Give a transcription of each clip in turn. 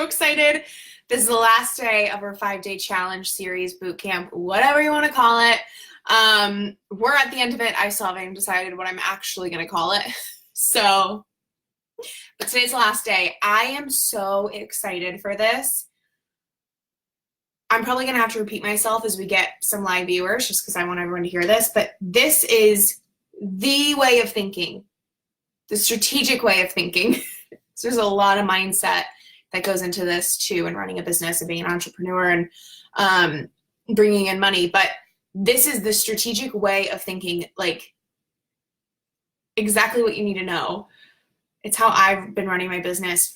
excited. This is the last day of our 5-day challenge series, boot camp, whatever you want to call it. We're at the end of it. I still haven't decided what I'm actually going to call it. But today's the last day. I am so excited for this. I'm probably going to have to repeat myself as we get some live viewers just because I want everyone to hear this. But this is the way of thinking, the strategic way of thinking. So there's a lot of mindset that goes into this too, and running a business and being an entrepreneur and bringing in money. But this is the strategic way of thinking, like exactly what you need to know. It's how I've been running my business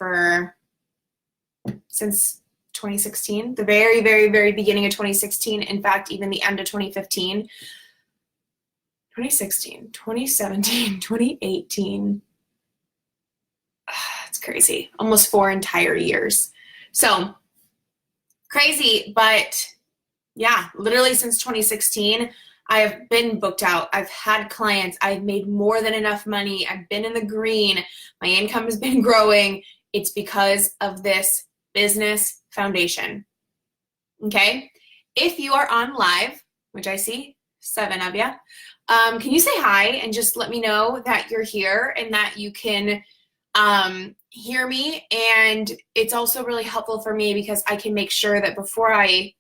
since 2016, the very, very, very beginning of 2016. In fact, even the end of 2015, 2016, 2017, 2018. It's crazy. Almost 4 entire years. So crazy, but yeah, literally since 2016, I have been booked out. I've had clients. I've made more than enough money. I've been in the green. My income has been growing. It's because of this business foundation. Okay? If you are on live, which I see 7 of you, can you say hi and just let me know that you're here and that you can hear me? And it's also really helpful for me because I can make sure that before I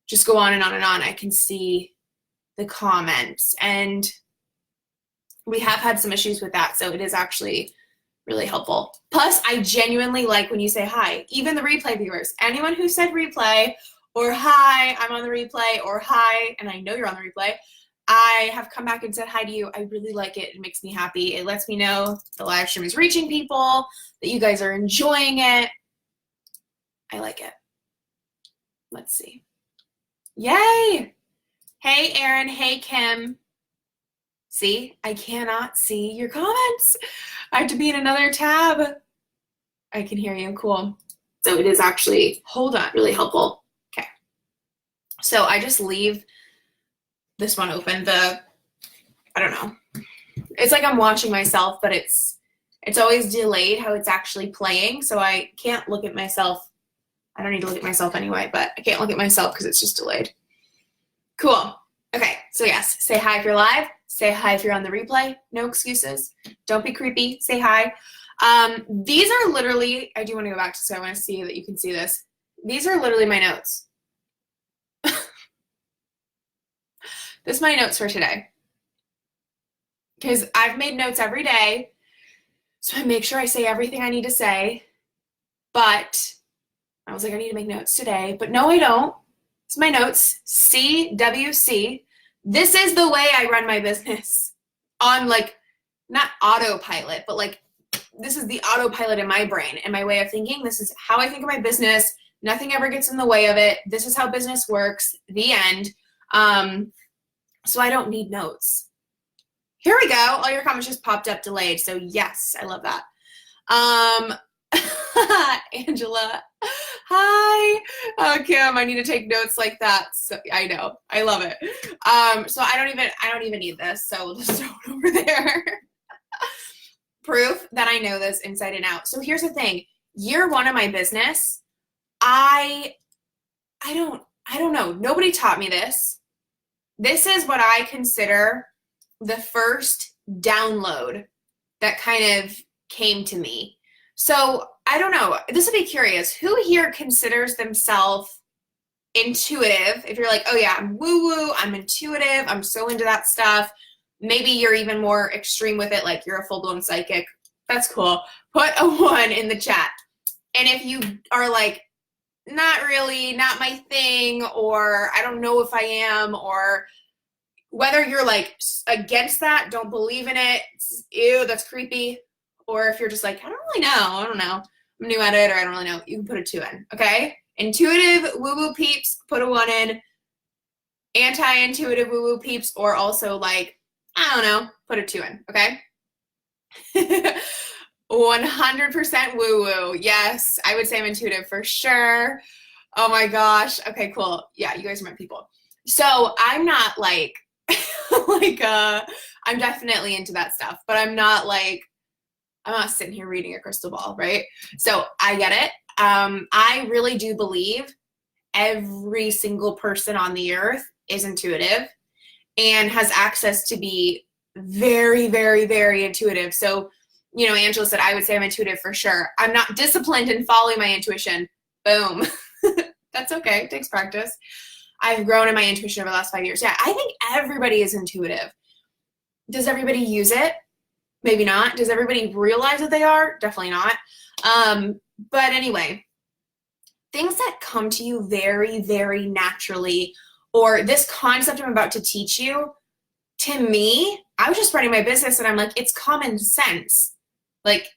just go on and on and on, I can see the comments. And we have had some issues with that, so it is actually really helpful. Plus, I genuinely like when you say hi, even the replay viewers. Anyone who said replay or hi, I'm on the replay, or hi, and I know you're on the replay, I have come back and said hi to you. I really like it. It makes me happy. It lets me know the live stream is reaching people, that you guys are enjoying it. I like it. Let's see. Yay! Hey, Erin. Hey, Kim. See, I cannot see your comments. I have to be in another tab. I can hear you. Cool. So it is actually, hold on, really helpful. Okay. So I just leave this one open. I don't know. It's like I'm watching myself, but it's always delayed how it's actually playing. So I can't look at myself. I don't need to look at myself anyway, but I can't look at myself because it's just delayed. Cool. Okay. So yes, say hi if you're live. Say hi if you're on the replay. No excuses. Don't be creepy. Say hi. These are literally, I do want to go back to, so I want to see that you can see this. These are literally my notes. This is my notes for today. Because I've made notes every day, so I make sure I say everything I need to say. But I was like, I need to make notes today. But no, I don't. It's my notes. CWC. This is the way I run my business. On like, not autopilot, but like, this is the autopilot in my brain and my way of thinking. This is how I think of my business. Nothing ever gets in the way of it. This is how business works. The end. So I don't need notes. Here we go. All your comments just popped up delayed. So yes, I love that. Angela, hi. Kim, I need to take notes like that. So I know, I love it. So I don't even need this. So we'll just throw it over there. Proof that I know this inside and out. So here's the thing. Year 1 of my business, I don't know. Nobody taught me this. This is what I consider the first download that kind of came to me. So I don't know. This would be curious. Who here considers themselves intuitive? If you're like, oh yeah, I'm woo-woo, I'm intuitive, I'm so into that stuff. Maybe you're even more extreme with it, like you're a full-blown psychic. That's cool. Put a 1 in the chat. And if you are like, not really, not my thing, or I don't know if I am, or whether you're like against that, don't believe in it, ew, that's creepy, or if you're just like, I don't know, I'm new at it, or I don't really know, you can put a 2 in, okay? Intuitive woo-woo peeps, put a 1 in. Anti-intuitive woo-woo peeps, or also like, I don't know, put a 2 in, okay? 100% woo-woo. Yes, I would say I'm intuitive for sure. Oh my gosh. Okay, cool. Yeah, you guys are my people. So I'm not like, I'm definitely into that stuff, but I'm not like I'm not sitting here reading a crystal ball, right? So I get it. I really do believe every single person on the earth is intuitive and has access to be very, very, very intuitive. So, you know, Angela said, I would say I'm intuitive for sure. I'm not disciplined in following my intuition. Boom. That's okay. It takes practice. I've grown in my intuition over the last 5 years. Yeah, I think everybody is intuitive. Does everybody use it? Maybe not. Does everybody realize that they are? Definitely not. But anyway, things that come to you very, very naturally, or this concept I'm about to teach you, to me, I was just running my business and I'm like, it's common sense. Like,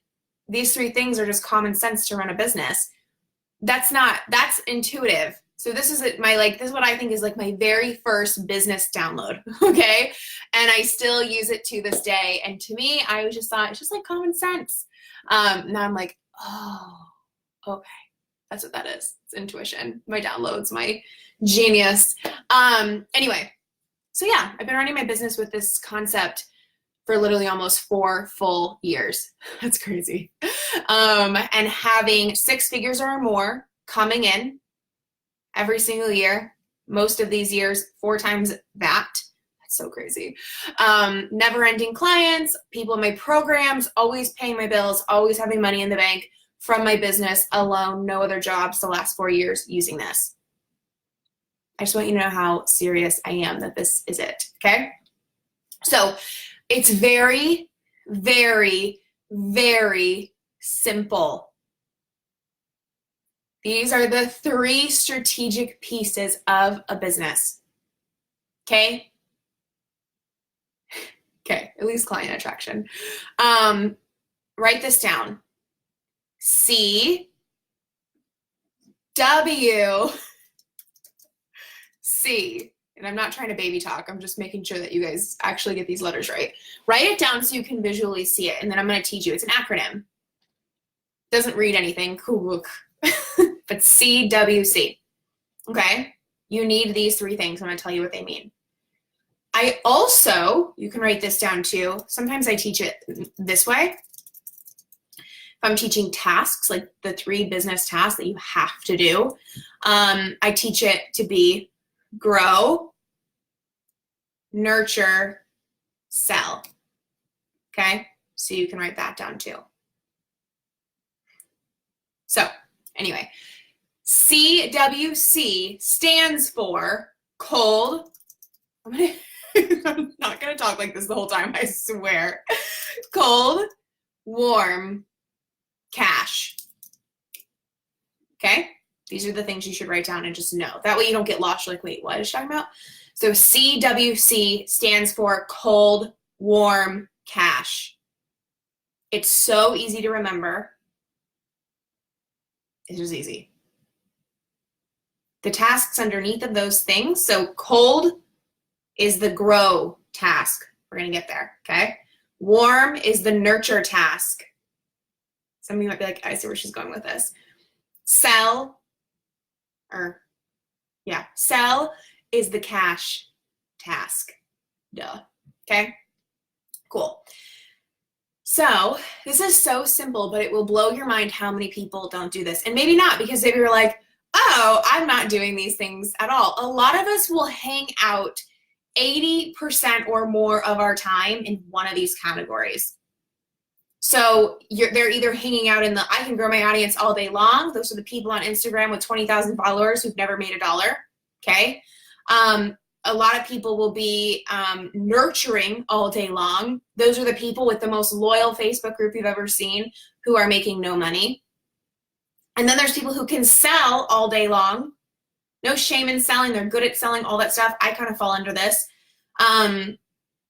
these 3 things are just common sense to run a business. That's intuitive. So this is this is what I think is like my very first business download. Okay. And I still use it to this day. And to me, I just thought it's just like common sense. Now I'm like, oh, okay. That's what that is. It's intuition. My downloads, my genius. Anyway, so yeah, I've been running my business with this concept for literally almost 4 full years. That's crazy. And having 6 figures or more coming in every single year, most of these years, 4 times that. That's so crazy. Never-ending clients, people in my programs, always paying my bills, always having money in the bank from my business alone, no other jobs the last 4 years using this. I just want you to know how serious I am that this is it, okay? So it's very, very, very simple. These are the 3 strategic pieces of a business, okay? Okay, at least client attraction. Write this down. C, W, C. And I'm not trying to baby talk. I'm just making sure that you guys actually get these letters right. Write it down so you can visually see it. And then I'm going to teach you. It's an acronym. Doesn't read anything. Cool. But CWC. Okay? You need these 3 things. I'm going to tell you what they mean. I also, you can write this down too. Sometimes I teach it this way. If I'm teaching tasks, like the 3 business tasks that you have to do, I teach it to be grow, nurture, sell. Okay? So you can write that down too. So anyway, CWC stands for cold. I'm not going to talk like this the whole time, I swear. Cold, warm, cash. Okay? These are the things you should write down and just know. That way you don't get lost. You're like, wait, what is she talking about? So CWC stands for cold, warm, cash. It's so easy to remember. It's just easy. The tasks underneath of those things. So cold is the grow task. We're going to get there, okay? Warm is the nurture task. Some of you might be like, I see where she's going with this. Sell is the cash task. Duh. Okay? Cool. So this is so simple, but it will blow your mind how many people don't do this. And maybe not, because maybe you're like, oh, I'm not doing these things at all. A lot of us will hang out 80% or more of our time in one of these categories. So they're either hanging out in the I can grow my audience all day long. Those are the people on Instagram with 20,000 followers who've never made $1. Okay. A lot of people will be nurturing all day long. Those are the people with the most loyal Facebook group you've ever seen who are making no money. And then there's people who can sell all day long. No shame in selling. They're good at selling, all that stuff. I kind of fall under this.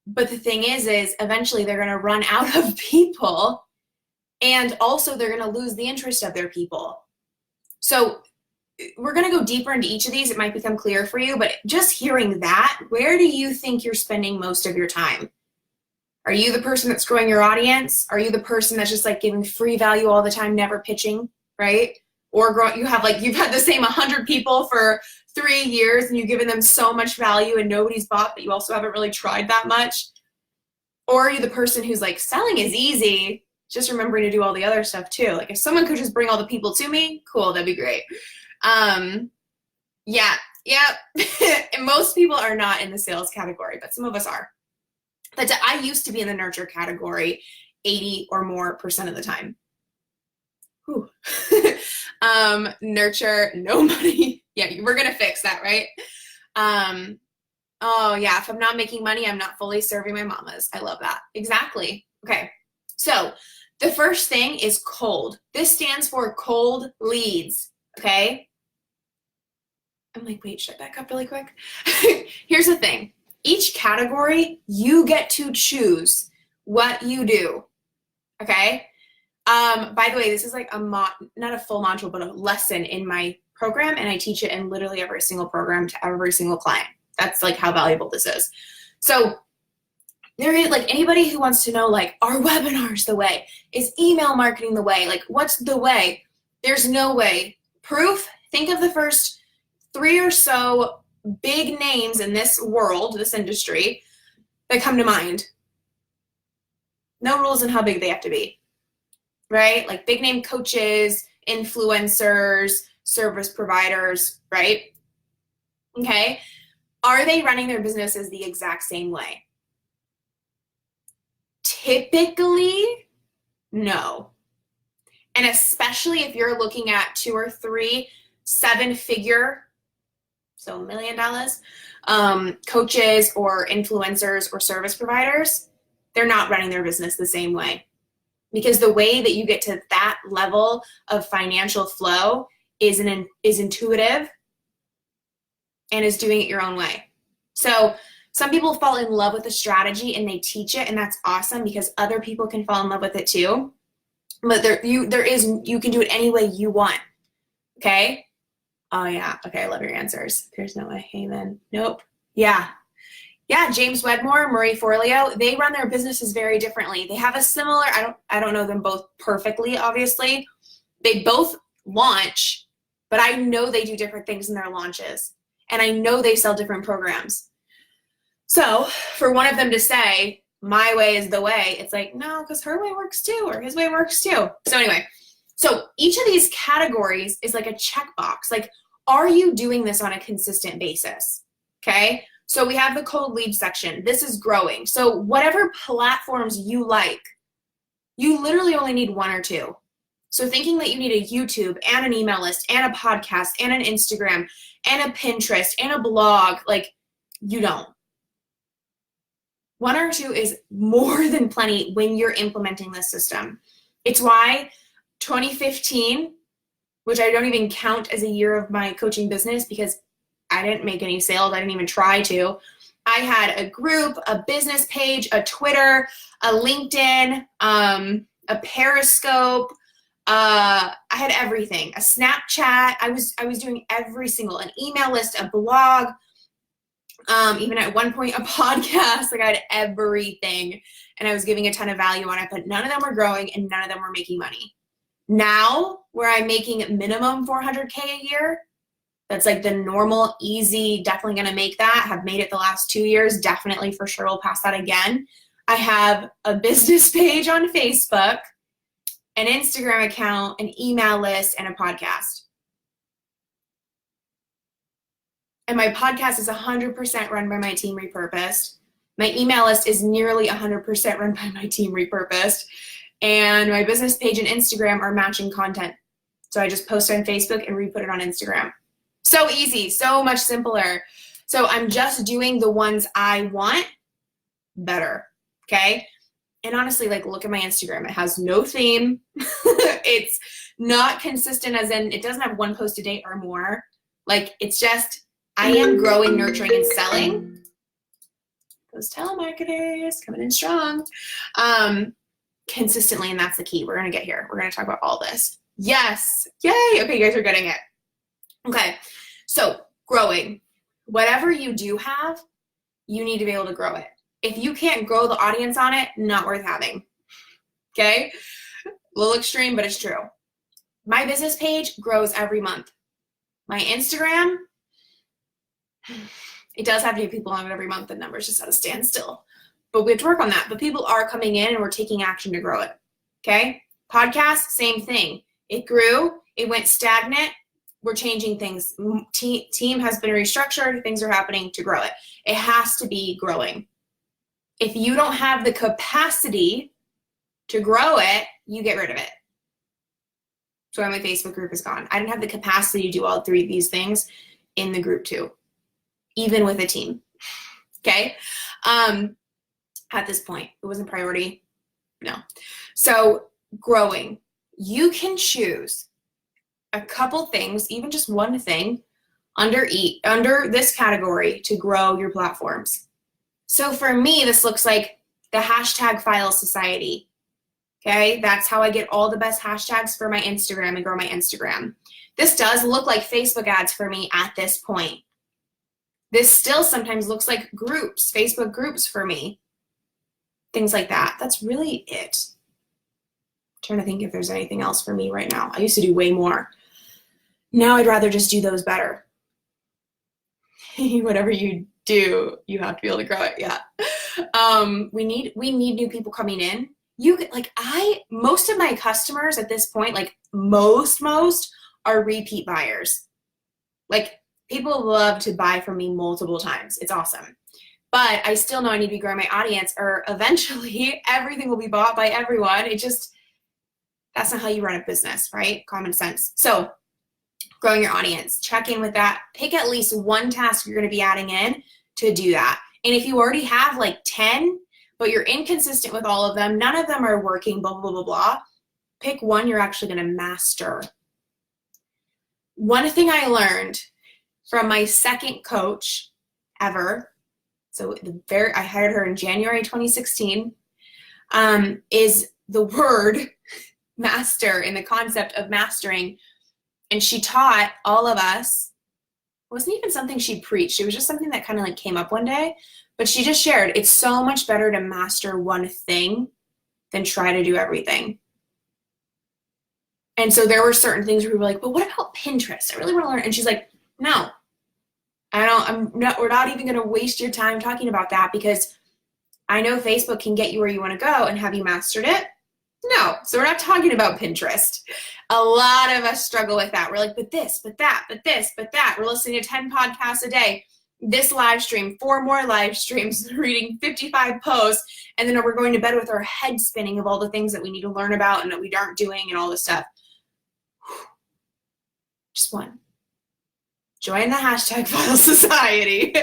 But the thing is eventually they're going to run out of people, and also they're going to lose the interest of their people. So we're going to go deeper into each of these. It might become clear for you, but just hearing that, where do you think you're spending most of your time? Are you the person that's growing your audience? Are you the person that's just like giving free value all the time, never pitching, right? Or you've had the same 100 people for 3 years and you've given them so much value and nobody's bought, but you also haven't really tried that much? Or are you the person who's like, selling is easy, just remembering to do all the other stuff too. Like if someone could just bring all the people to me, cool, that'd be great. Yeah. And most people are not in the sales category, but some of us are. But I used to be in the nurture category 80 or more % of the time. Nurture, no money. Yeah, we're going to fix that, right? Oh yeah, if I'm not making money, I'm not fully serving my mamas. I love that. Exactly. Okay. So the first thing is cold. This stands for cold leads. Okay. I'm like, wait, should I back up really quick? Here's the thing. Each category, you get to choose what you do. Okay. By the way, this is like not a full module, but a lesson in my program. And I teach it in literally every single program to every single client. That's like how valuable this is. So there is like anybody who wants to know, like, are webinars the way? Is email marketing the way? Like, what's the way? There's no way. Proof, think of the first 3 or so big names in this world, this industry, that come to mind. No rules in how big they have to be, right? Like big name coaches, influencers, service providers, right? Okay. Are they running their businesses the exact same way? Typically, no. And especially if you're looking at 2 or 3 7-figure, so $1 million, coaches or influencers or service providers, they're not running their business the same way. Because the way that you get to that level of financial flow is intuitive and is doing it your own way. So some people fall in love with a strategy and they teach it, and that's awesome because other people can fall in love with it too. But you can do it any way you want. Okay? Oh yeah. Okay, I love your answers. There's no way. Amen. Nope. Yeah. Yeah, James Wedmore, Marie Forleo, they run their businesses very differently. They have a similar, I don't know them both perfectly, obviously. They both launch, but I know they do different things in their launches. And I know they sell different programs. So for one of them to say, my way is the way, it's like, no, because her way works too, or his way works too. So anyway, so each of these categories is like a checkbox. Like, are you doing this on a consistent basis? Okay. So we have the cold lead section. This is growing. So whatever platforms you like, you literally only need 1 or 2. So thinking that you need a YouTube and an email list and a podcast and an Instagram and a Pinterest and a blog, like, you don't. 1 or 2 is more than plenty when you're implementing this system. It's why 2015, which I don't even count as a year of my coaching business because I didn't make any sales. I didn't even try to. I had a group, a business page, a Twitter, a LinkedIn, a Periscope. I had everything. A Snapchat. I was doing every single, an email list, a blog, even at one point a podcast. Like I had everything, and I was giving a ton of value on it, but none of them were growing and none of them were making money. Now, where I'm making minimum $400K a year, that's like the normal, easy, definitely going to make that. Have made it the last 2 years. Definitely for sure will pass that again. I have a business page on Facebook, an Instagram account, an email list, and a podcast. And my podcast is 100% run by my team Repurposed. My email list is nearly 100% run by my team Repurposed. And my business page and Instagram are matching content. So I just post on Facebook and re-put it on Instagram. So easy, so much simpler. So I'm just doing the ones I want better, okay? And honestly, like, look at my Instagram. It has no theme. It's not consistent, as in it doesn't have 1 post a day or more. Like, it's just, I am growing, nurturing, and selling. Those telemarketers coming in strong. Consistently, and that's the key. We're going to get here. We're going to talk about all this. Yes. Yay. Okay, you guys are getting it. Okay, so growing. Whatever you do have, you need to be able to grow it. If you can't grow the audience on it, not worth having. Okay? A little extreme, but it's true. My business page grows every month. My Instagram, it does have new people on it every month. The numbers just at a standstill. But we have to work on that. But people are coming in and we're taking action to grow it. Okay. Podcast, same thing. It grew, it went stagnant. We're changing things. Team has been restructured. Things are happening to grow it. It has to be growing. If you don't have the capacity to grow it, you get rid of it. So my Facebook group is gone. I didn't have the capacity to do all three of these things in the group too, even with a team. Okay. At this point, it wasn't priority. No. So growing, you can choose a couple things, even just one thing under this category to grow your platforms. So for me, this looks like the hashtag File Society. Okay, that's how I get all the best hashtags for my Instagram and grow my Instagram. This does look like Facebook ads for me at this point. This still sometimes looks like groups, Facebook groups for me. Things like that. That's really it. I'm trying to think if there's anything else for me right now. I used to do way more. Now I'd rather just do those better. Whatever you do, you have to be able to grow it. Yeah. We need new people coming in. Most of my customers at this point, like most are repeat buyers. Like people love to buy from me multiple times. It's awesome. But I still know I need to be growing my audience, or eventually everything will be bought by everyone. That's not how you run a business, right? Common sense. So growing your audience, check in with that. Pick at least one task you're going to be adding in to do that. And if you already have like 10, but you're inconsistent with all of them, none of them are working, blah, blah, blah, blah, pick one you're actually going to master. One thing I learned from my second coach ever, so I hired her in January 2016, is the word master and the concept of mastering. And she taught all of us, it wasn't even something she preached. It was just something that kind of like came up one day, but she just shared, it's so much better to master one thing than try to do everything. And so there were certain things where we were like, but what about Pinterest? I really want to learn. And she's like, no, we're not even going to waste your time talking about that, because I know Facebook can get you where you want to go. And have you mastered it? No. So we're not talking about Pinterest. A lot of us struggle with that. We're like, but this, but that, but this, but that. We're listening to 10 podcasts a day, this live stream, 4 more live streams, reading 55 posts, and then we're going to bed with our head spinning of all the things that we need to learn about and that we aren't doing and all this stuff. Just one. Join the hashtag File Society.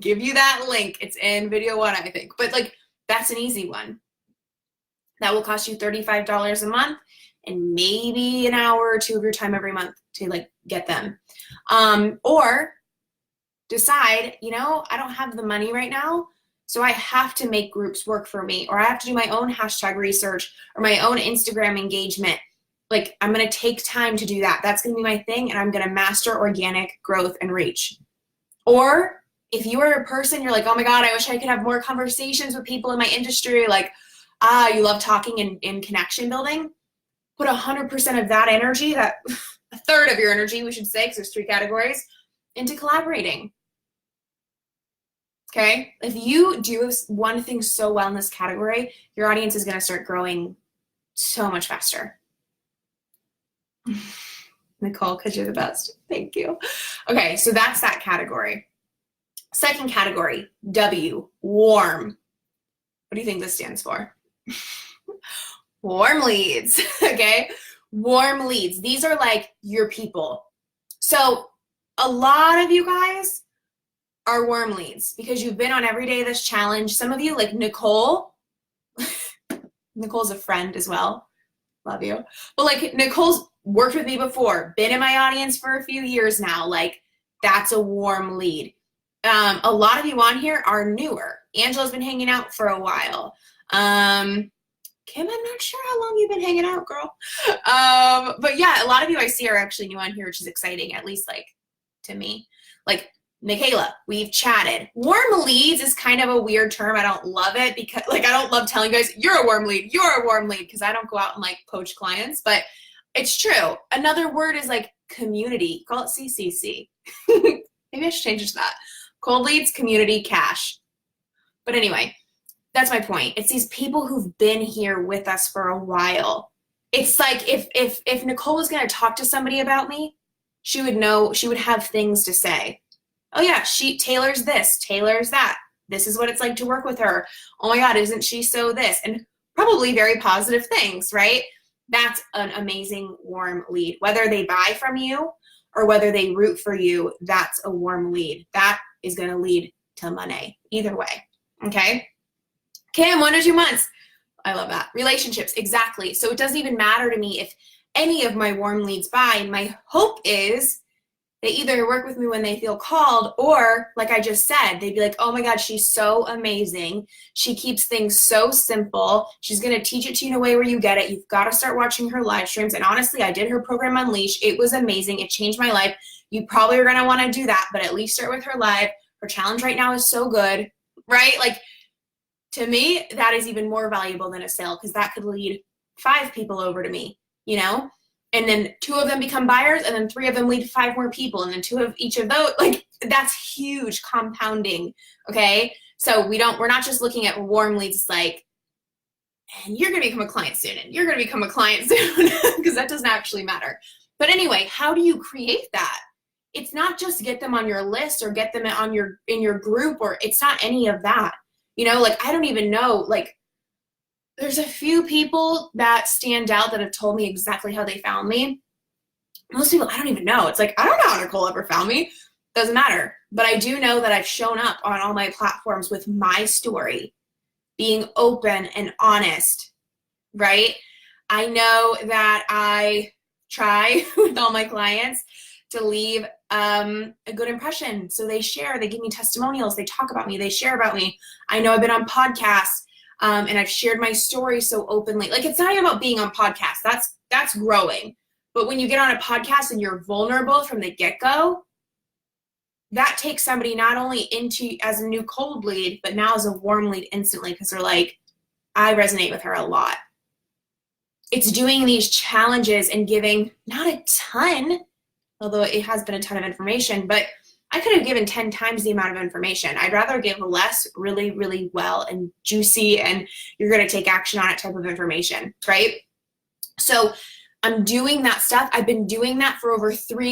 Give you that link. It's in video 1, I think. But like, that's an easy one. That will cost you $35 a month and maybe an hour or 2 of your time every month to like get them. Or decide, I don't have the money right now, so I have to make groups work for me, or I have to do my own hashtag research or my own Instagram engagement. Like, I'm going to take time to do that. That's going to be my thing, and I'm going to master organic growth and reach. Or if you are a person, you're like, oh my God, I wish I could have more conversations with people in my industry. Like, you love talking and connection building. Put 100% of that energy, that a third of your energy, we should say, because there's 3 categories, into collaborating. Okay? If you do one thing so well in this category, your audience is going to start growing so much faster. Nicole, because you're the best. Thank you. Okay, so that's that category. Second category, W, warm. What do you think this stands for? Warm leads, okay? Warm leads. These are like your people. So a lot of you guys are warm leads because you've been on Every Day This Challenge. Some of you, like Nicole, Nicole's a friend as well. Love you. But like Nicole's worked with me before, been in my audience for a few years now. Like, that's a warm lead. A lot of you on here are newer. Angela's been hanging out for a while. Kim, I'm not sure how long you've been hanging out, girl. But yeah, a lot of you I see are actually new on here, which is exciting, at least like to me. Like Michaela, we've chatted. Warm leads is kind of a weird term. I don't love it because like I don't love telling you guys you're a warm lead, because I don't go out and like poach clients, but it's true. Another word is like community. Call it CCC. Maybe I should change it to that. Cold leads, community, cash. But anyway, That's my point. It's these people who've been here with us for a while. It's like if Nicole was going to talk to somebody about me, she would know, she would have things to say. Oh yeah, Taylor's this, Taylor's that. This is what it's like to work with her. Oh my God, isn't she so this? And probably very positive things, right? That's an amazing warm lead. Whether they buy from you or whether they root for you, that's a warm lead. That is going to lead to money either way. Okay. Kim, 1 to 2 months. I love that. Relationships, exactly. So it doesn't even matter to me if any of my warm leads buy. My hope is they either work with me when they feel called, or like I just said, they'd be like, oh my God, she's so amazing. She keeps things so simple. She's going to teach it to you in a way where you get it. You've got to start watching her live streams. And honestly, I did her program Unleash. It was amazing. It changed my life. You probably are going to want to do that, but at least start with her live. Her challenge right now is so good, right? Like, to me, that is even more valuable than a sale, because that could lead 5 people over to me, you know? And then 2 of them become buyers, and then 3 of them lead 5 more people, and then 2 of each of those, like, that's huge compounding, okay? So we're not just looking at warm leads like, and you're gonna become a client soon, and you're gonna become a client soon, because that doesn't actually matter. But anyway, how do you create that? It's not just get them on your list or get them on in your group, or it's not any of that. You know, like, I don't even know, like, there's a few people that stand out that have told me exactly how they found me. Most people, I don't even know. It's like, I don't know how Nicole ever found me. Doesn't matter. But I do know that I've shown up on all my platforms with my story, being open and honest, right? I know that I try with all my clients to leave a good impression. So they share, they give me testimonials, they talk about me, they share about me. I know I've been on podcasts, and I've shared my story so openly. Like, it's not even about being on podcasts. That's growing. But when you get on a podcast and you're vulnerable from the get-go, that takes somebody not only into as a new cold lead, but now as a warm lead instantly, because they're like, I resonate with her a lot. It's doing these challenges and giving not a ton, although it has been a ton of information, but I could have given 10 times the amount of information. I'd rather give less, really, really well and juicy, and you're going to take action on it type of information, right? So I'm doing that stuff. I've been doing that for over 4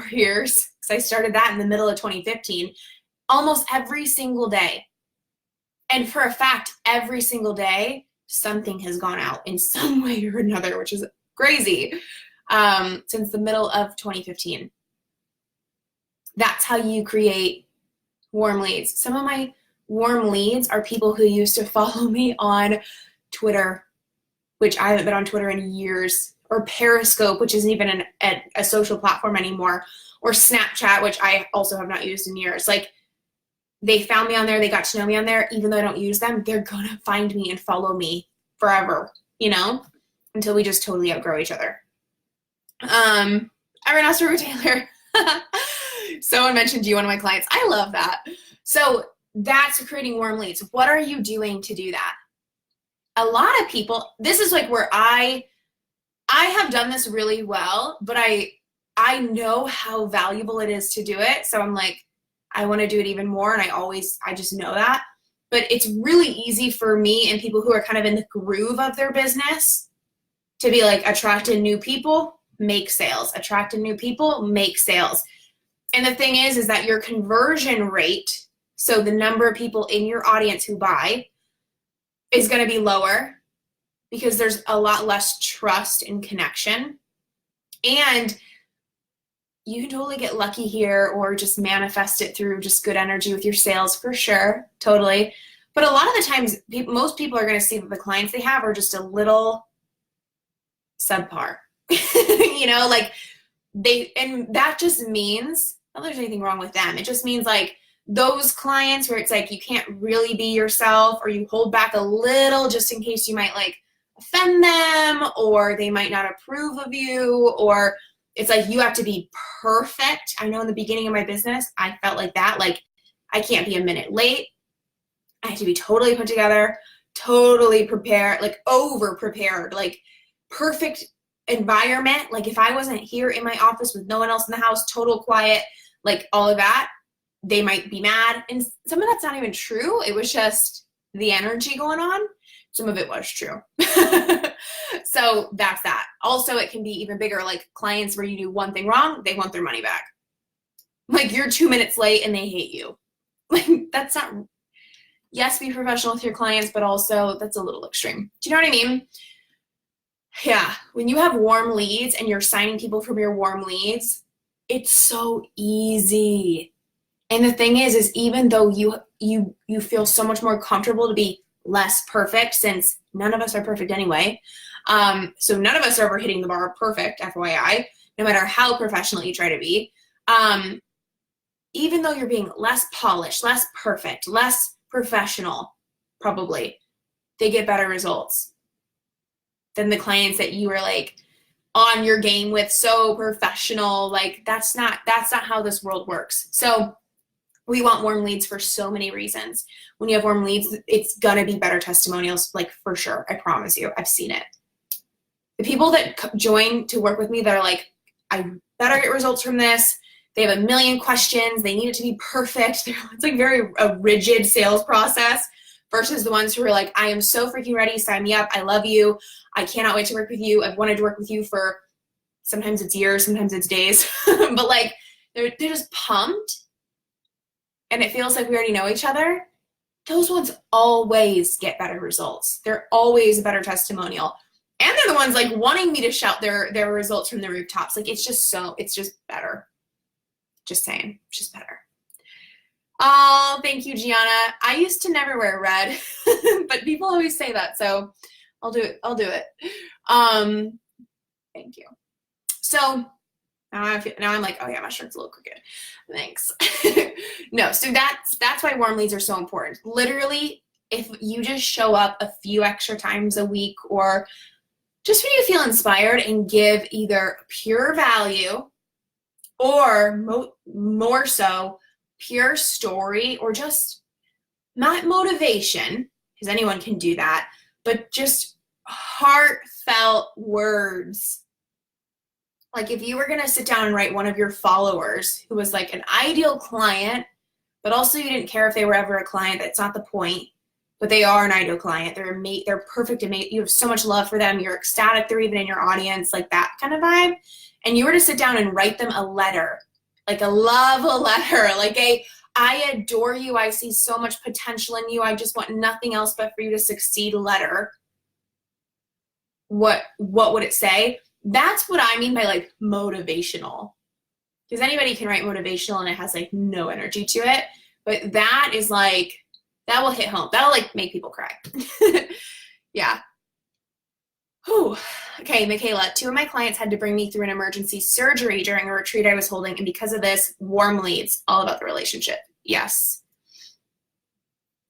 years, because I started that in the middle of 2015, almost every single day. And for a fact, every single day, something has gone out in some way or another, which is crazy, since the middle of 2015. That's how you create warm leads. Some of my warm leads are people who used to follow me on Twitter, which I haven't been on Twitter in years, or Periscope, which isn't even a social platform anymore, or Snapchat, which I also have not used in years. Like, they found me on there, they got to know me on there, even though I don't use them, they're gonna find me and follow me forever, you know, until we just totally outgrow each other. I ran out to Taylor. Someone mentioned you, one of my clients. I love that. So that's creating warm leads. What are you doing to do that? A lot of people, this is like where I have done this really well, but I know how valuable it is to do it. So I'm like, I want to do it even more. And I just know that. But it's really easy for me and people who are kind of in the groove of their business to be like, attract in new people, make sales. Attract in new people, make sales. And the thing is that your conversion rate, so the number of people in your audience who buy, is going to be lower because there's a lot less trust and connection. And you can totally get lucky here, or just manifest it through just good energy with your sales, for sure, totally. But a lot of the times, most people are going to see that the clients they have are just a little subpar, you know, like and that just means, not that there's anything wrong with them. It just means like those clients where it's like you can't really be yourself, or you hold back a little just in case you might like offend them, or they might not approve of you, or it's like you have to be perfect. I know in the beginning of my business, I felt like that. Like, I can't be a minute late. I have to be totally put together, totally prepared, like over prepared, like perfect environment. Like, if I wasn't here in my office with no one else in the house, total quiet, like all of that, they might be mad. And some of that's not even true. It was just the energy going on. Some of it was true. So that's that. Also, it can be even bigger, like clients where you do one thing wrong, they want their money back. Like you're 2 minutes late and they hate you. Like that's not, yes, be professional with your clients, but also that's a little extreme. Do you know what I mean? Yeah. When you have warm leads and you're signing people from your warm leads, it's so easy. And the thing is even though you feel so much more comfortable to be less perfect, since none of us are perfect anyway. So none of us are ever hitting the bar perfect, FYI, no matter how professional you try to be. Even though you're being less polished, less perfect, less professional, probably, they get better results than the clients that you are like on your game with, so professional. Like that's not how this world works. So we want warm leads for so many reasons. When you have warm leads, it's gonna be better testimonials, like for sure. I promise you, I've seen it. The people that join to work with me that are like, I better get results from this. They have a million questions. They need it to be perfect. It's like very a rigid sales process versus the ones who are like, I am so freaking ready. Sign me up. I love you. I cannot wait to work with you. I've wanted to work with you for, sometimes it's years, sometimes it's days, but like they're just pumped and it feels like we already know each other. Those ones always get better results. They're always a better testimonial. And they're the ones like wanting me to shout their results from the rooftops. Like it's just better. Just saying, it's just better. Oh, thank you, Gianna. I used to never wear red, but people always say that, so I'll do it. Thank you. So now I'm like, oh yeah, my shirt's a little crooked. Thanks. No, so that's why warm leads are so important. Literally, if you just show up a few extra times a week, or just when you feel inspired and give either pure value or more so pure story, or just not motivation, because anyone can do that, but just heartfelt words. Like if you were going to sit down and write one of your followers who was like an ideal client, but also you didn't care if they were ever a client, that's not the point, but they are an ideal client. They're perfect and you have so much love for them. You're ecstatic they're even in your audience, like that kind of vibe. And you were to sit down and write them a letter, like a love letter, like I adore you. I see so much potential in you. I just want nothing else but for you to succeed letter. What would it say? That's what I mean by like motivational. Because anybody can write motivational and it has like no energy to it. But that is like, that will hit home. That'll like make people cry. Yeah. Whew. Okay, Michaela, 2 of my clients had to bring me through an emergency surgery during a retreat I was holding, and because of this, warm leads, all about the relationship. Yes.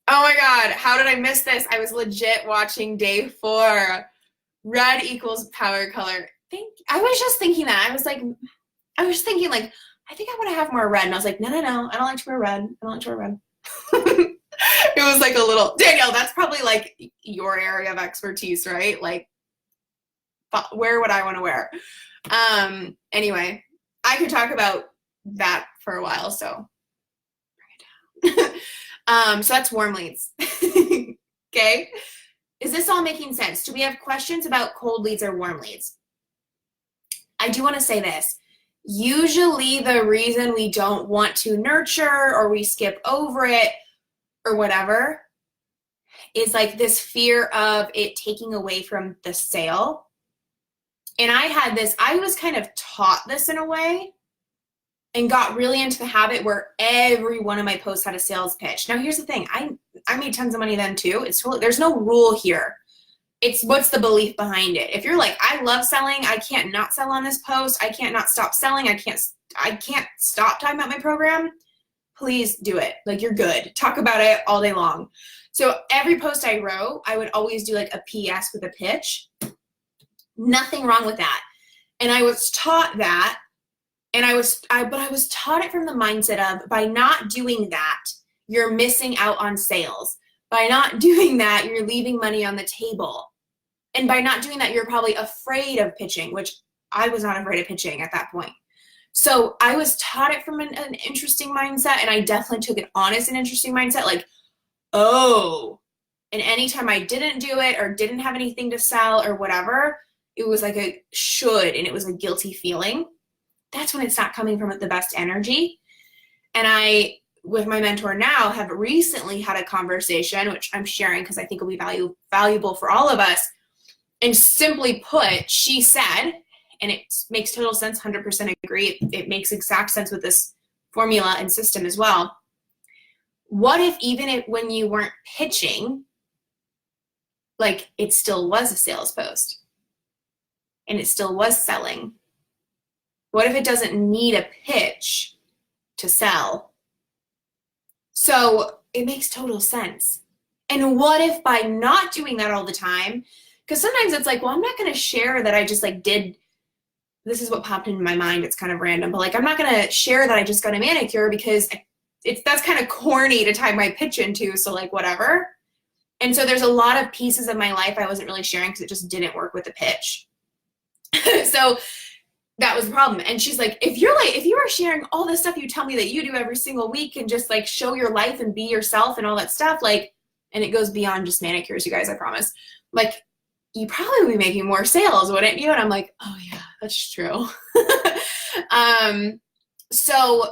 Oh my God, how did I miss this? I was legit watching day 4. Red equals power color. I was just thinking that. I was thinking like, I think I want to have more red. And I was like, no, I don't like to wear red. I don't like to wear red. It was like a little, Danielle, that's probably like your area of expertise, right? Like, where would I want to wear? Anyway, I could talk about that for a while, so bring it down. So that's warm leads. Okay. Is this all making sense? Do we have questions about cold leads or warm leads? I do want to say this. Usually the reason we don't want to nurture or we skip over it or whatever is like this fear of it taking away from the sale. And I was kind of taught this in a way and got really into the habit where every one of my posts had a sales pitch. Now here's the thing, I made tons of money then too. There's no rule here. It's what's the belief behind it. If you're like, I love selling, I can't not sell on this post, I can't not stop selling, I can't stop talking about my program, please do it. Like you're good. Talk about it all day long. So every post I wrote, I would always do like a PS with a pitch. Nothing wrong with that. And I was taught that, and I was taught it from the mindset of, by not doing that, you're missing out on sales. By not doing that, you're leaving money on the table. And by not doing that, you're probably afraid of pitching, which I was not afraid of pitching at that point. So I was taught it from an interesting mindset, and I definitely took it on as an interesting mindset. Like, oh, and anytime I didn't do it or didn't have anything to sell or whatever, it was like a should, and it was a guilty feeling. That's when it's not coming from the best energy. And I, with my mentor now, have recently had a conversation, which I'm sharing because I think will be valuable for all of us. And simply put, she said, and it makes total sense, 100% agree, it makes exact sense with this formula and system as well. What if even if when you weren't pitching, like it still was a sales post and it still was selling? What if it doesn't need a pitch to sell? So it makes total sense. And what if by not doing that all the time, because sometimes it's like, well, I'm not going to share that I just like did, this is what popped into my mind, it's kind of random, but like I'm not going to share that I just got a manicure because that's kind of corny to tie my pitch into, so like whatever. And so there's a lot of pieces of my life I wasn't really sharing because it just didn't work with the pitch. So that was the problem. And she's like, if you are sharing all this stuff you tell me that you do every single week and just like show your life and be yourself and all that stuff, like, and it goes beyond just manicures, you guys, I promise. Like, you probably would be making more sales, wouldn't you? And I'm like, oh yeah, that's true. So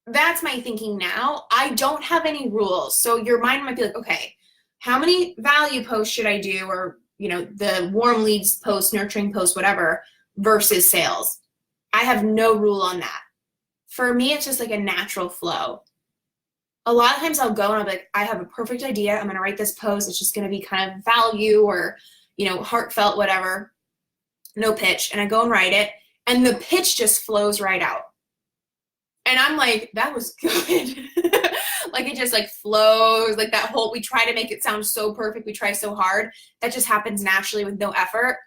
that's my thinking now. I don't have any rules. So your mind might be like, okay, how many value posts should I do? Or, you know, the warm leads post, nurturing post, whatever, versus sales. I have no rule on that. For me, it's just like a natural flow. A lot of times I'll go and I'll be like, I have a perfect idea. I'm going to write this post. It's just going to be kind of value or, you know, heartfelt, whatever. No pitch. And I go and write it. And the pitch just flows right out. And I'm like, that was good. Like it just like flows, like that whole, we try to make it sound so perfect. We try so hard. That just happens naturally with no effort.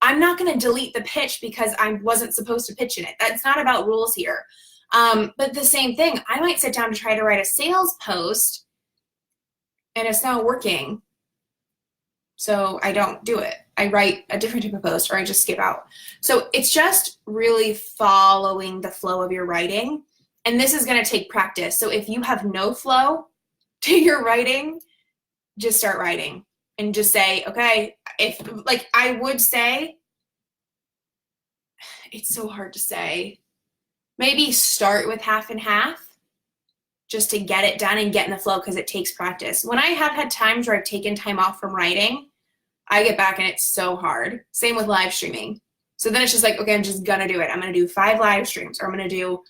I'm not going to delete the pitch because I wasn't supposed to pitch in it. That's not about rules here. But the same thing, I might sit down to try to write a sales post and it's not working. So I don't do it. I write a different type of post or I just skip out. So it's just really following the flow of your writing. And this is going to take practice. So if you have no flow to your writing, just start writing and just say, okay, if like I would say, it's so hard to say, maybe start with half and half just to get it done and get in the flow because it takes practice. When I have had times where I've taken time off from writing, I get back and it's so hard. Same with live streaming. So then it's just like, okay, I'm just gonna do it. I'm gonna do 5 live streams, or I'm gonna do,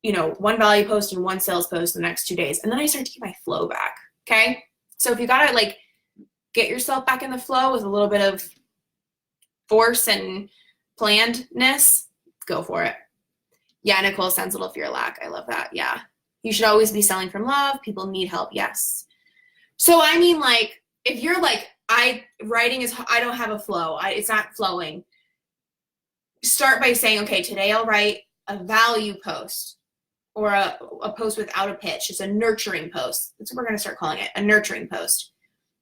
you know, 1 value post and 1 sales post in the next 2 days. And then I start to get my flow back. Okay. So if you gotta like get yourself back in the flow with a little bit of force and plannedness, go for it. Yeah, Nicole, sounds a little fear lack. I love that. Yeah. You should always be selling from love. People need help. Yes. So I mean, like, if you're like, I don't have a flow. It's not flowing. Start by saying, okay, today I'll write a value post or a post without a pitch. It's a nurturing post. That's what we're going to start calling it, a nurturing post.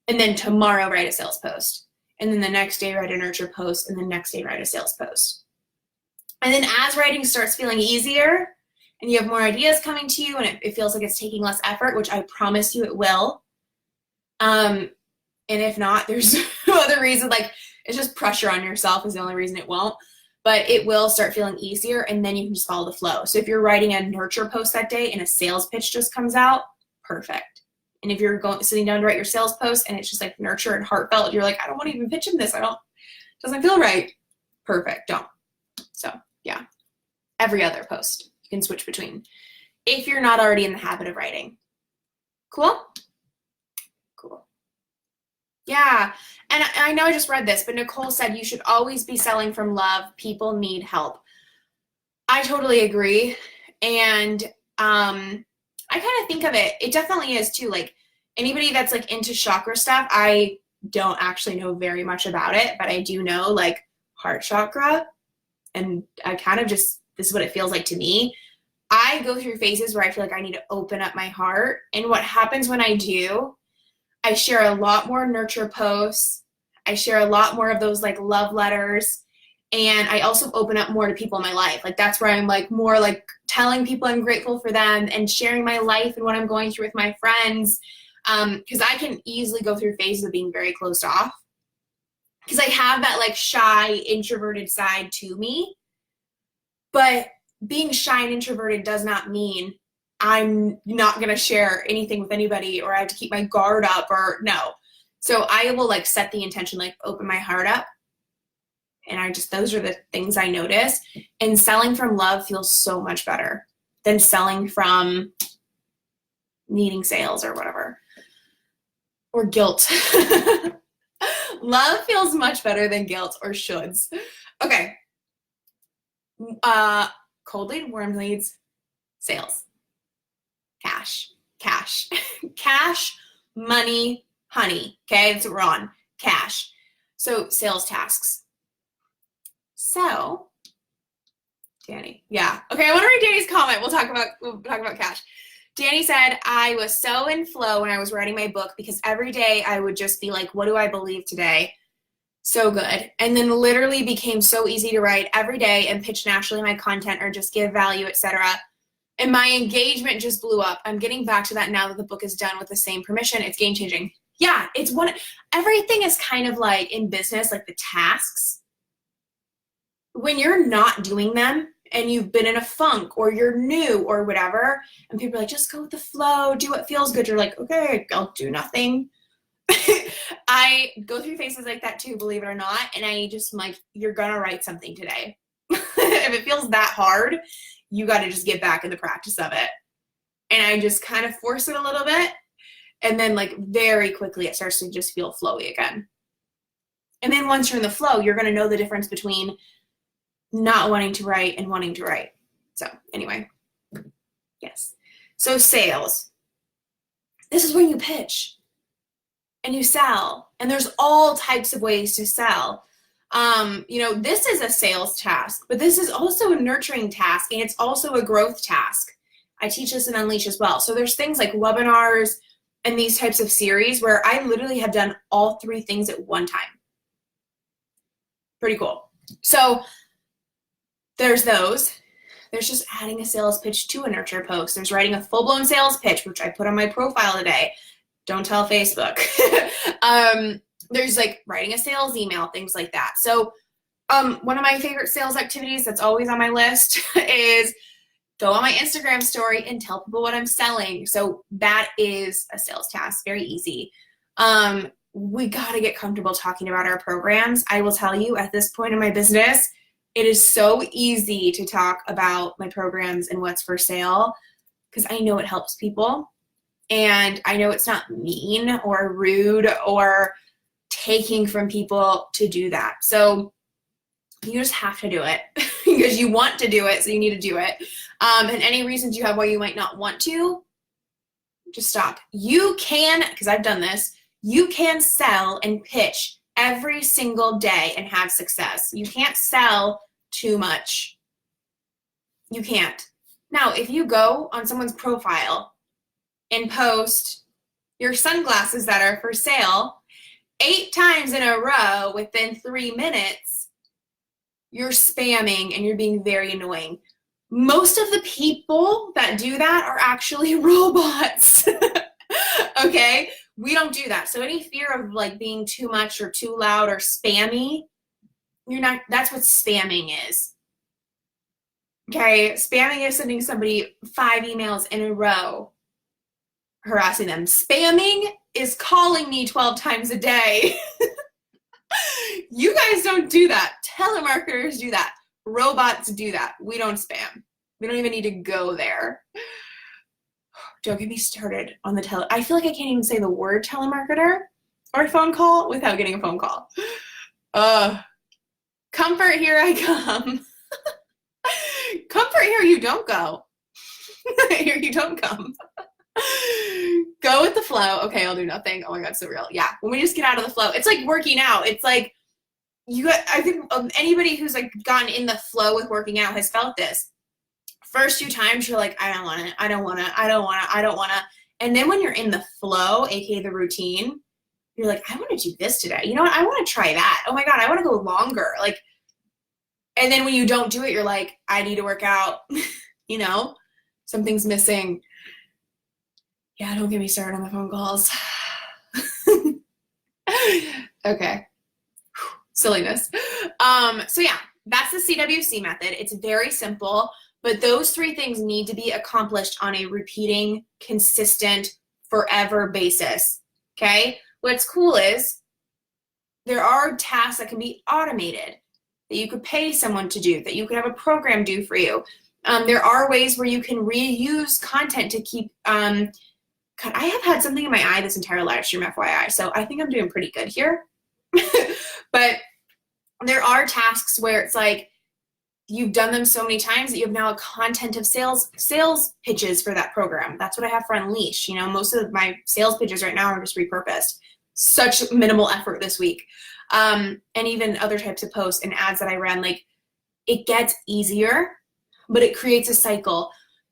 And then tomorrow write a sales post. And then the next day write a nurture post. And the next day write a sales post. And then as writing starts feeling easier and you have more ideas coming to you and it feels like it's taking less effort, which I promise you it will. And if not, there's other reasons, like it's just pressure on yourself is the only reason it won't. But it will start feeling easier and then you can just follow the flow. So if you're writing a nurture post that day and a sales pitch just comes out, perfect. And if you're sitting down to write your sales post and it's just like nurture and heartfelt, you're like, I don't want to even pitch in this. Doesn't feel right. Perfect. Don't. So yeah, every other post you can switch between if you're not already in the habit of writing. Cool? Cool. Yeah. And I know I just read this, but Nicole said you should always be selling from love. People need help. I totally agree. And I kind of think of it, it definitely is too, like anybody that's like into chakra stuff, I don't actually know very much about it, but I do know like heart chakra. And I kind of just, this is what it feels like to me. I go through phases where I feel like I need to open up my heart. And what happens when I do, I share a lot more nurture posts. I share a lot more of those like love letters. And I also open up more to people in my life. Like that's where I'm like more like telling people I'm grateful for them and sharing my life and what I'm going through with my friends. Because I can easily go through phases of being very closed off. Because I have that like shy, introverted side to me. But being shy and introverted does not mean I'm not going to share anything with anybody or I have to keep my guard up or no. So I will like set the intention, like open my heart up. And those are the things I notice. And selling from love feels so much better than selling from needing sales or whatever. Or guilt. Love feels much better than guilt or shoulds. Okay. Cold lead, warm leads, sales. Cash, cash, money, honey. Okay, that's what we're on. Cash. So sales tasks. So, Danny, yeah. Okay, I want to read Danny's comment. We'll talk about cash. Danny said, I was so in flow when I was writing my book because every day I would just be like, what do I believe today? So good. And then literally became so easy to write every day and pitch naturally my content or just give value, etc. And my engagement just blew up. I'm getting back to that now that the book is done with the same permission. It's game changing. Yeah, everything is kind of like in business, like the tasks. When you're not doing them and you've been in a funk or you're new or whatever, and people are like, just go with the flow, do what feels good. You're like, okay, I'll do nothing. I go through phases like that too, believe it or not. And I just am like, you're going to write something today. If it feels that hard, you got to just get back in the practice of it. And I just kind of force it a little bit. And then like very quickly, it starts to just feel flowy again. And then once you're in the flow, you're going to know the difference between not wanting to write and wanting to write. So anyway, yes. So sales. This is when you pitch and you sell. And there's all types of ways to sell. This is a sales task, but this is also a nurturing task, and it's also a growth task. I teach this in Unleash as well. So there's things like webinars and these types of series where I literally have done all three things at one time. Pretty cool. So there's those. There's just adding a sales pitch to a nurture post. There's writing a full-blown sales pitch, which I put on my profile today. Don't tell Facebook. There's like writing a sales email, things like that. So one of my favorite sales activities that's always on my list is go on my Instagram story and tell people what I'm selling. So that is a sales task, very easy. We got to get comfortable talking about our programs. I will tell you at this point in my business, it is so easy to talk about my programs and what's for sale because I know it helps people. And I know it's not mean or rude or taking from people to do that. So you just have to do it because you want to do it, so you need to do it. And any reasons you have why you might not want to, just stop. You can, because I've done this, you can sell and pitch every single day and have success. You can't sell too much. You can't. Now, if you go on someone's profile and post your sunglasses that are for sale 8 times in a row within 3 minutes, you're spamming and you're being very annoying. Most of the people that do that are actually robots. Okay? We don't do that. So any fear of like being too much or too loud or spammy, that's what spamming is. Okay? Spamming is sending somebody 5 emails in a row, harassing them. Spamming is calling me 12 times a day. You guys don't do that. Telemarketers do that. Robots do that. We don't spam. We don't even need to go there. Don't get me started on the I feel like I can't even say the word telemarketer or phone call without getting a phone call. Comfort, here I come. Comfort, here you don't go. Here you don't come. Go with the flow. Okay, I'll do nothing. Oh my God, so real. Yeah, when we just get out of the flow, it's like working out. It's like I think anybody who's like gotten in the flow with working out has felt this. First few times you're like, I don't want to. And then when you're in the flow, aka the routine, you're like, I want to do this today. You know what? I want to try that. Oh my God, I want to go longer. Like And then when you don't do it, you're like, I need to work out, you know, something's missing. Yeah, don't get me started on the phone calls. Okay. Silliness. So yeah, that's the CWC method. It's very simple, but those 3 things need to be accomplished on a repeating, consistent, forever basis. Okay? What's cool is there are tasks that can be automated, that you could pay someone to do, that you could have a program do for you. There are ways where you can reuse content to keep, God, I have had something in my eye this entire live stream, FYI, so I think I'm doing pretty good here. But there are tasks where it's like you've done them so many times that you have now a content of sales pitches for that program. That's what I have for Unleash. You know, most of my sales pitches right now are just repurposed. Such minimal effort this week. And even other types of posts and ads that I ran, like it gets easier, but it creates a cycle.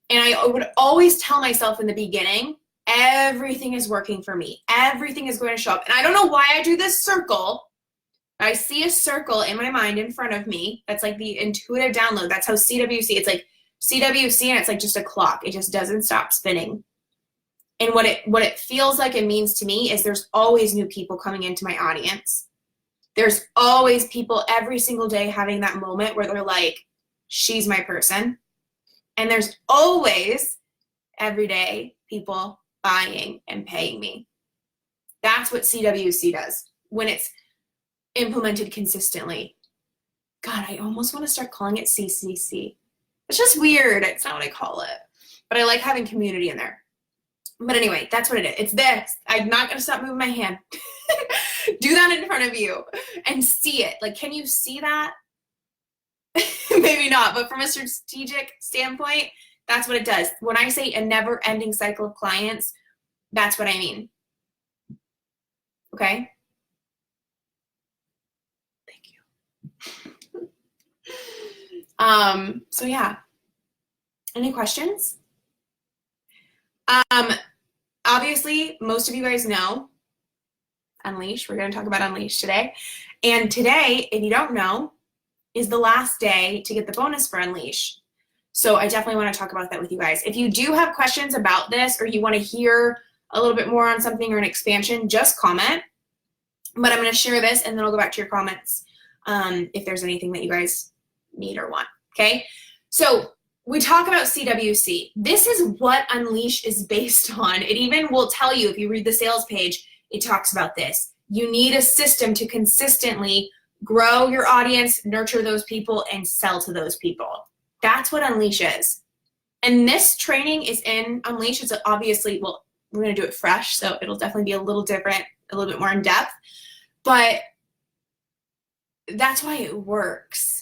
And I would always tell myself in the beginning, everything is working for me. Everything is going to show up. And I don't know why I do this circle. I see a circle in my mind in front of me. That's like the intuitive download. That's how CWC, it's like CWC and it's like just a clock. It just doesn't stop spinning. And what it feels like it means to me is there's always new people coming into my audience. There's always people every single day having that moment where they're like, she's my person. And there's always every day people buying and paying me. That's what CWC does when it's implemented consistently. God, I almost want to start calling it CCC. It's just weird. It's not what I call it. But I like having community in there. But anyway, that's what it is. It's this. I'm not going to stop moving my hand. Do that in front of you and see it. Like, can you see that? Maybe not, but from a strategic standpoint, that's what it does. When I say a never-ending cycle of clients, that's what I mean. Okay? Thank you. So yeah. Any questions? Obviously, most of you guys know Unleash. We're going to talk about Unleash today. And today, if you don't know, is the last day to get the bonus for Unleash. So I definitely want to talk about that with you guys. If you do have questions about this or you want to hear a little bit more on something or an expansion, just comment. But I'm going to share this and then I'll go back to your comments if there's anything that you guys need or want. Okay? So we talk about CWC. This is what Unleash is based on. It even will tell you, if you read the sales page, it talks about this. You need a system to consistently grow your audience, nurture those people, and sell to those people. That's what Unleash is. And this training is in Unleash. It's obviously, well, we're going to do it fresh, so it'll definitely be a little different, a little bit more in depth. But that's why it works.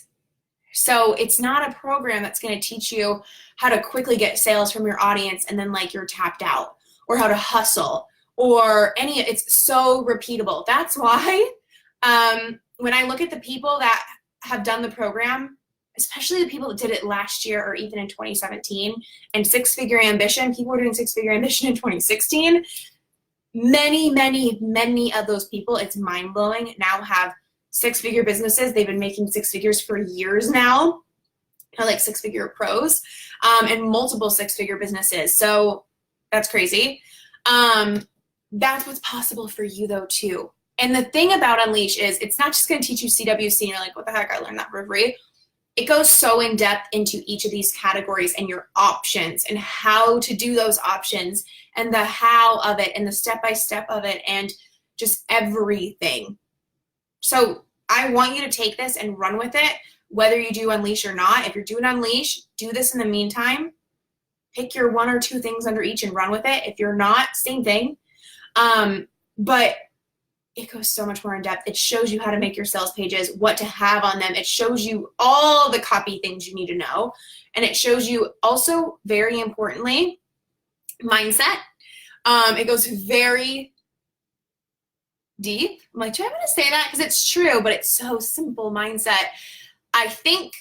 So it's not a program that's going to teach you how to quickly get sales from your audience and then like you're tapped out, or how to hustle, or it's so repeatable. That's why when I look at the people that have done the program, especially the people that did it last year or even in 2017, and six-figure ambition, people were doing six-figure ambition in 2016. Many of those people, it's mind-blowing, now have six-figure businesses. They've been making six figures for years now. They're like six-figure pros, and multiple six-figure businesses. So that's crazy. That's what's possible for you though too. And the thing about Unleash is it's not just going to teach you CWC and you're like, what the heck, I learned that for free. It goes so in depth into each of these categories and your options and how to do those options and the how of it and the step-by-step of it and just everything. So I want you to take this and run with it, whether you do Unleash or not. If you're doing Unleash, do this in the meantime. Pick your one or two things under each and run with it. If you're not, same thing. But it goes so much more in depth. It shows you how to make your sales pages, what to have on them. It shows you all the copy things you need to know. And it shows you also, very importantly, mindset. It goes very deep. I'm like, do I want to say that? Because it's true, but it's so simple. Mindset. I think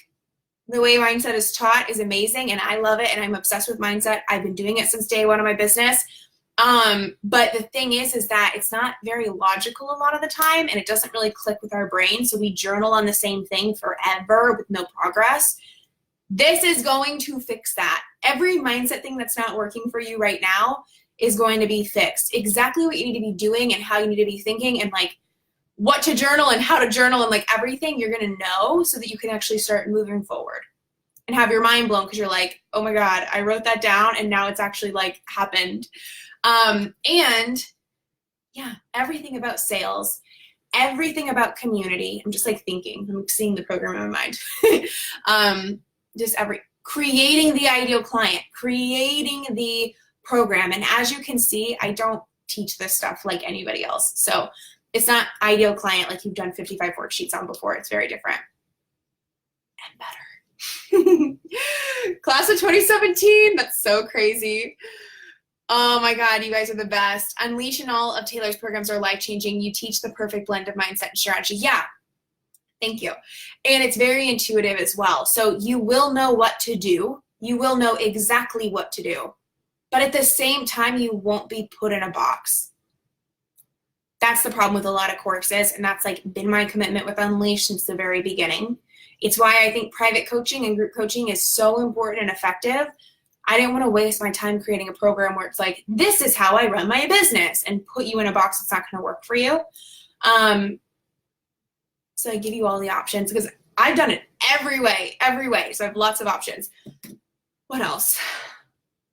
the way mindset is taught is amazing, and I love it, and I'm obsessed with mindset. I've been doing it since day one of my business. But the thing is that it's not very logical a lot of the time, and it doesn't really click with our brain. So we journal on the same thing forever with no progress. This is going to fix that. Every mindset thing that's not working for you right now is going to be fixed. Exactly what you need to be doing and how you need to be thinking, and like what to journal and how to journal, and like everything you're going to know so that you can actually start moving forward and have your mind blown because you're like, oh my God, I wrote that down and now it's actually like happened. And yeah, everything about sales, everything about community. I'm just like thinking, I'm seeing the program in my mind. Just creating the ideal client, creating the program. And as you can see, I don't teach this stuff like anybody else. So it's not ideal client like you've done 55 worksheets on before. It's very different and better. Class of 2017, that's so crazy. Oh my God, you guys are the best. Unleash and all of Taylor's programs are life-changing. You teach the perfect blend of mindset and strategy. Yeah, thank you. And it's very intuitive as well. So you will know what to do. You will know exactly what to do. But at the same time, you won't be put in a box. That's the problem with a lot of courses, and that's like been my commitment with Unleash since the very beginning. It's why I think private coaching and group coaching is so important and effective. I didn't want to waste my time creating a program where it's like, this is how I run my business, and put you in a box that's not going to work for you. So I give you all the options because I've done it every way. So I have lots of options. What else?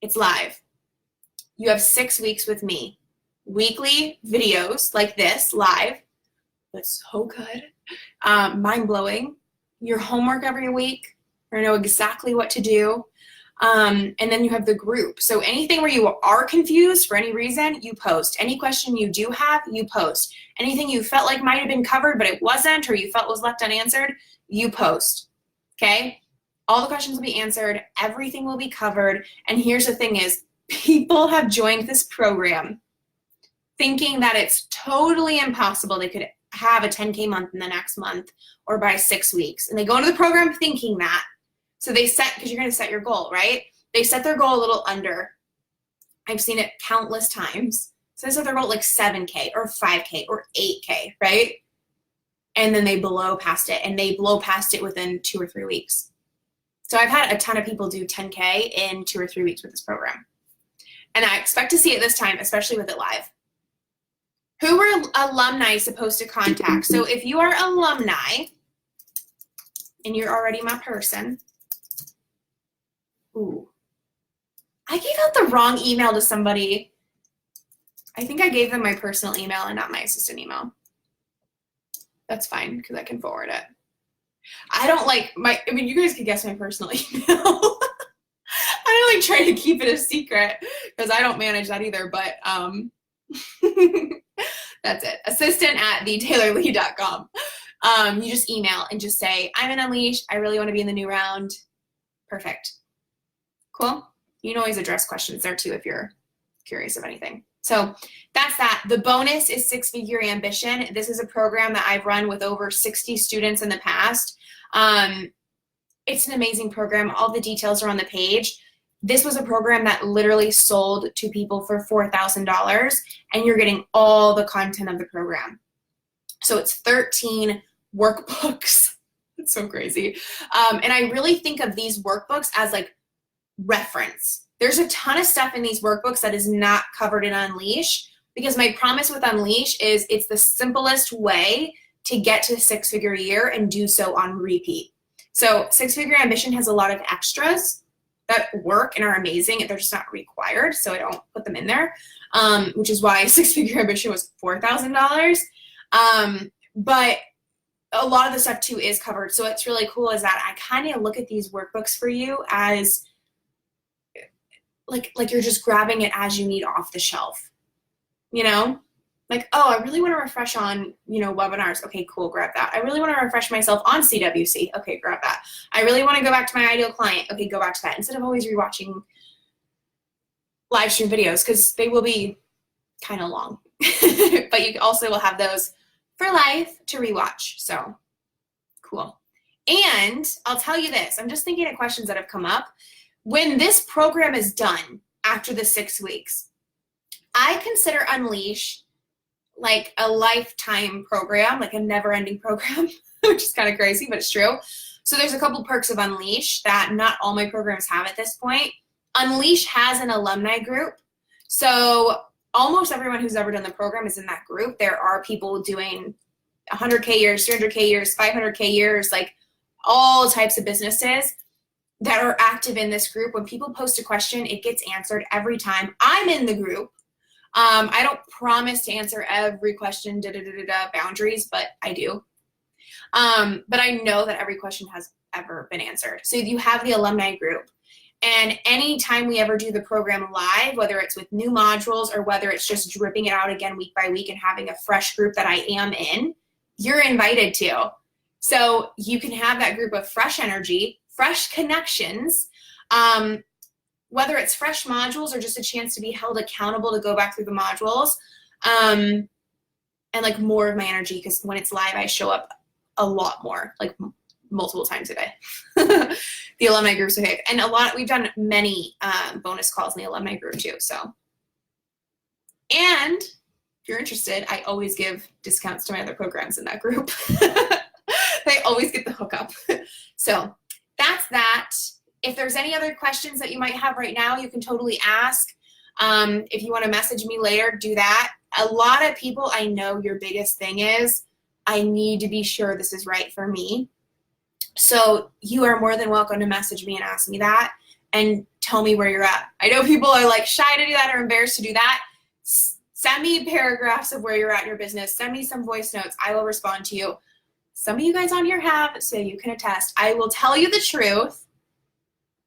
It's live. You have 6 weeks with me. Weekly videos like this, live. That's so good. Mind-blowing. Your homework every week. I know exactly what to do. And then you have the group. So anything where you are confused for any reason, you post. Any question you do have, you post. Anything you felt like might have been covered, but it wasn't, or you felt was left unanswered, you post. Okay? All the questions will be answered. Everything will be covered. And here's the thing is, people have joined this program thinking that it's totally impossible they could have a 10K month in the next month or by 6 weeks. And they go into the program thinking that. So they set, because you're going to set your goal, right? They set their goal a little under. I've seen it countless times. So they set their goal like 7K or 5K or 8K, right? And then they blow past it, and they blow past it within 2 or 3 weeks. So I've had a ton of people do 10K in 2 or 3 weeks with this program. And I expect to see it this time, especially with it live. Who were alumni supposed to contact? So if you are alumni and you're already my person, ooh, I gave out the wrong email to somebody. I think I gave them my personal email and not my assistant email. That's fine because I can forward it. I don't like you guys could guess my personal email. I don't like try to keep it a secret because I don't manage that either, but that's it. assistant@thetaylorlee.com. You just email and just say, I'm in Unleash. I really want to be in the new round. Perfect. Cool. You can always address questions there too if you're curious of anything. So that's that. The bonus is 6-Figure Ambition. This is a program that I've run with over 60 students in the past. It's an amazing program. All the details are on the page. This was a program that literally sold to people for $4,000, and you're getting all the content of the program. So it's 13 workbooks. It's so crazy. And I really think of these workbooks as like reference. There's a ton of stuff in these workbooks that is not covered in Unleash, because my promise with Unleash is it's the simplest way to get to 6-figure year and do so on repeat. So 6-Figure Ambition has a lot of extras that work and are amazing. They're just not required, so I don't put them in there, which is why 6-Figure Ambition was $4,000. But a lot of the stuff too is covered. So what's really cool is that I kind of look at these workbooks for you as like you're just grabbing it as you need off the shelf, you know? Like, oh, I really want to refresh on, webinars. Okay, cool, grab that. I really want to refresh myself on CWC. Okay, grab that. I really want to go back to my ideal client. Okay, go back to that. Instead of always rewatching live stream videos, because they will be kind of long. But you also will have those for life to rewatch. So, cool. And I'll tell you this. I'm just thinking of questions that have come up. When this program is done after the 6 weeks, I consider Unleash like a lifetime program, like a never-ending program, which is kind of crazy, but it's true. So there's a couple perks of Unleash that not all my programs have at this point. Unleash has an alumni group. So almost everyone who's ever done the program is in that group. There are people doing 100K years, 300K years, 500K years, like all types of businesses that are active in this group. When people post a question, it gets answered every time. I'm in the group. I don't promise to answer every question, boundaries, but I do. But I know that every question has ever been answered. So you have the alumni group. And anytime we ever do the program live, whether it's with new modules or whether it's just dripping it out again week by week and having a fresh group that I am in, you're invited to. So you can have that group of fresh energy, fresh connections, whether it's fresh modules or just a chance to be held accountable to go back through the modules, and like more of my energy, because when it's live, I show up a lot more, like multiple times a day. The alumni groups are big. And we've done many bonus calls in the alumni group too. So, and if you're interested, I always give discounts to my other programs in that group. They always get the hookup. So that's that. If there's any other questions that you might have right now, you can totally ask. If you want to message me later, do that. A lot of people, I know your biggest thing is, I need to be sure this is right for me. So you are more than welcome to message me and ask me that and tell me where you're at. I know people are like shy to do that or embarrassed to do that. Send me paragraphs of where you're at in your business. Send me some voice notes. I will respond to you. Some of you guys on here have, so you can attest. I will tell you the truth.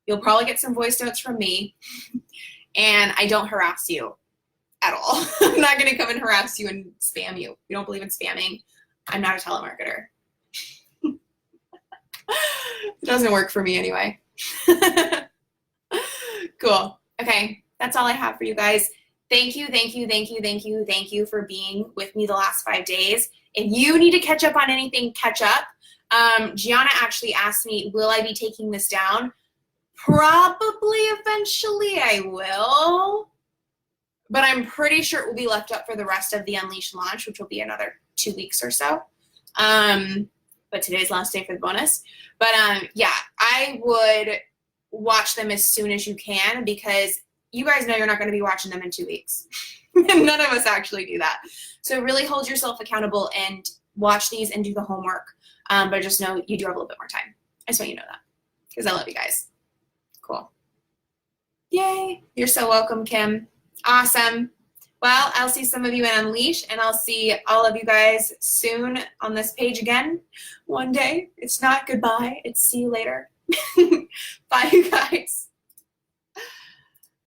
You'll probably get some voice notes from me. And I don't harass you at all. I'm not going to come and harass you and spam you. We don't believe in spamming. I'm not a telemarketer. It doesn't work for me anyway. Cool. Okay, that's all I have for you guys. Thank you for being with me the last 5 days. If you need to catch up on anything, catch up. Gianna actually asked me, will I be taking this down? Probably eventually I will. But I'm pretty sure it will be left up for the rest of the Unleash launch, which will be another 2 weeks or so. But today's last day for the bonus. But yeah, I would watch them as soon as you can, because you guys know you're not going to be watching them in 2 weeks. None of us actually do that. So really hold yourself accountable and watch these and do the homework. But just know you do have a little bit more time. I just want you to know that, because I love you guys. Cool. Yay. You're so welcome, Kim. Awesome. Well, I'll see some of you in Unleash, and I'll see all of you guys soon on this page again one day. It's not goodbye. It's see you later. Bye, you guys.